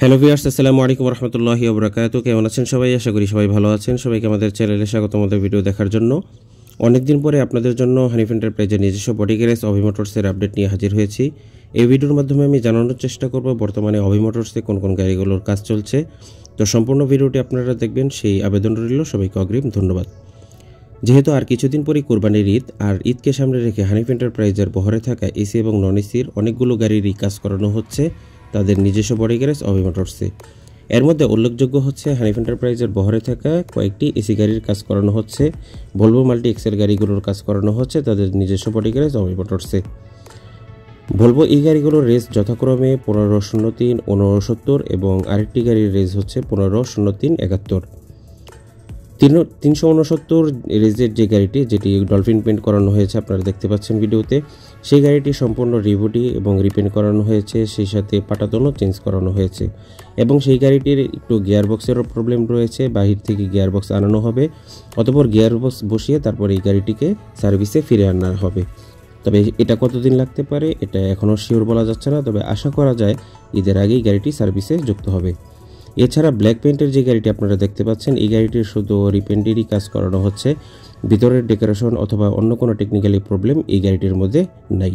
Hello viewers, আসসালামু আলাইকুম ওয়া রাহমাতুল্লাহি ওয়া বারাকাতুহু। কেমন আছেন সবাই? আশা করি সবাই ভালো আছেন। সবাইকে আমাদের চ্যানেলে স্বাগত আমাদের ভিডিও দেখার জন্য। অনেকদিন পরে আপনাদের জন্য হানিফ এন্টারপ্রাইজের নিজস্ব বডি গ্যারেজ অভি মোটরসের আপডেট নিয়ে হাজির হয়েছি। এই ভিডিওর মাধ্যমে আমি জানানোর চেষ্টা করব বর্তমানে অভি মোটরসে কোন কোন গাড়িগুলোর কাজ চলছে। তো সম্পূর্ণ ভিডিওটি আপনারা দেখবেন সেই আবেদন রইল। সবাইকে অগ্রিম ধন্যবাদ। যেহেতু আর কিছুদিন পরেই কুরবানির ঈদ, আর ঈদকে সামনে রেখে হানিফ এন্টারপ্রাইজের বহরে থাকা এসি এবং নন এসির অনেকগুলো গাড়িরই কাজ করানো হচ্ছে তাদের নিজস্ব বডি গ্যারেজ অভি মোটরসে। এর মধ্যে উল্লেখযোগ্য হচ্ছে হানিফ এন্টারপ্রাইজের বহরে থাকা কয়েকটি এসি গাড়ির কাজ করানো হচ্ছে, ভলভো মাল্টি এক্সেল গাড়িগুলোর কাজ করানো হচ্ছে তাদের নিজস্ব বডি গ্যারেজ অভি মোটরসে। ভলভো এই গাড়িগুলোর রেস যথাক্রমে 1503 1570 এবং আরেকটি গাড়ির রেস হচ্ছে 1503 71। 369 রেজের যে গাড়িটি, যেটি ডলফিন পেন্ট করানো হয়েছে আপনারা দেখতে পাচ্ছেন ভিডিওতে, সেই গাড়িটি সম্পূর্ণ রিবডি এবং রিপেন্ট করানো হয়েছে, সেই সাথে পাটাতনও চেঞ্জ করানো হয়েছে এবং সেই গাড়িটির একটু গিয়ারবক্সেরও প্রবলেম রয়েছে। বাহির থেকে গিয়ারবক্স আনানো হবে, অতঃপর গিয়ারবক্স বসিয়ে তারপর এই গাড়িটিকে সার্ভিসে ফিরে আনা হবে। তবে এটা কতদিন লাগতে পারে এটা এখনও শিওর বলা যাচ্ছে না, তবে আশা করা যায় ঈদের আগেই গাড়িটি সার্ভিসে যুক্ত হবে। এছাড়া ব্ল্যাক পেন্টের যে গাড়িটি আপনারা দেখতে পাচ্ছেন, এই গাড়িটির শুধু রিপেন্টেরই কাজ করানো হচ্ছে, ভিতরের ডেকোরেশন অথবা অন্য কোনো টেকনিক্যালি প্রবলেম এই গাড়িটির মধ্যে নাই।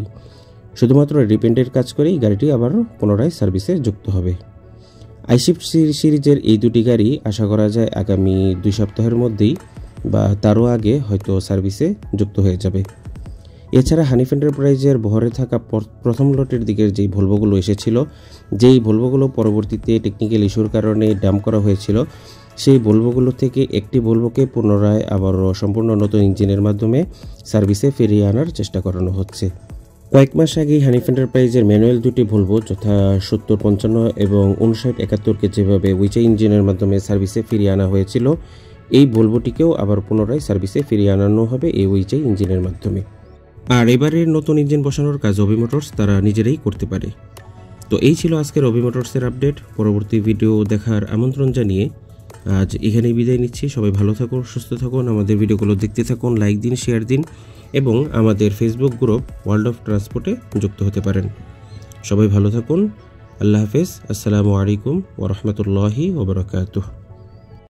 শুধুমাত্র রিপেন্টের কাজ করেই গাড়িটি আবার পুনরায় সার্ভিসে যুক্ত হবে। আইশিফট সিরিজের এই দুটি গাড়ি আশা করা যায় আগামী 2 সপ্তাহের মধ্যেই বা তারও আগে হয়তো সার্ভিসে যুক্ত হয়ে যাবে। এছাড়া হানিফ এন্টারপ্রাইজের বহরে থাকা প্রথম লটের দিকের যেই ভলভোগুলো এসেছিল, যেই ভলভোগুলো পরবর্তীতে টেকনিক্যাল ইস্যুর কারণে ডাম্প করা হয়েছিল, সেই ভলভোগুলো থেকে একটি ভলভোকে পুনরায় আবারও সম্পূর্ণ নতুন ইঞ্জিনের মাধ্যমে সার্ভিসে ফিরিয়ে আনার চেষ্টা করানো হচ্ছে। কয়েক মাস আগেই হানিফ এন্টারপ্রাইজের ম্যানুয়াল দুটি ভলভো যথা 7055 এবং 5971কে যেভাবে উইচে ইঞ্জিনের মাধ্যমে সার্ভিসে ফিরিয়ে আনা হয়েছিল, এই ভলভোটিকেও আবার পুনরায় সার্ভিসে ফিরিয়ে আনানো হবে এই উইচে ইঞ্জিনের মাধ্যমে। আর এবারের নতুন ইঞ্জিন বসানোর কাজ অভি মোটরস তারা নিজেরাই করতে পারে। তো এই ছিল আজকের অভি মোটরসের আপডেট। পরবর্তী ভিডিও দেখার আমন্ত্রণ জানিয়ে আজ এখানেই বিদায় নিচ্ছি। সবাই ভালো থাকুন, সুস্থ থাকুন, আমাদের ভিডিওগুলো দেখতে থাকুন, লাইক দিন, শেয়ার দিন এবং আমাদের ফেসবুক গ্রুপ ওয়ার্ল্ড অফ ট্রান্সপোর্টে যুক্ত হতে পারেন। সবাই ভালো থাকুন। আল্লাহ হাফেজ। আসসালামু আলাইকুম ওয়া রাহমাতুল্লাহি ওয়া বারাকাতুহু।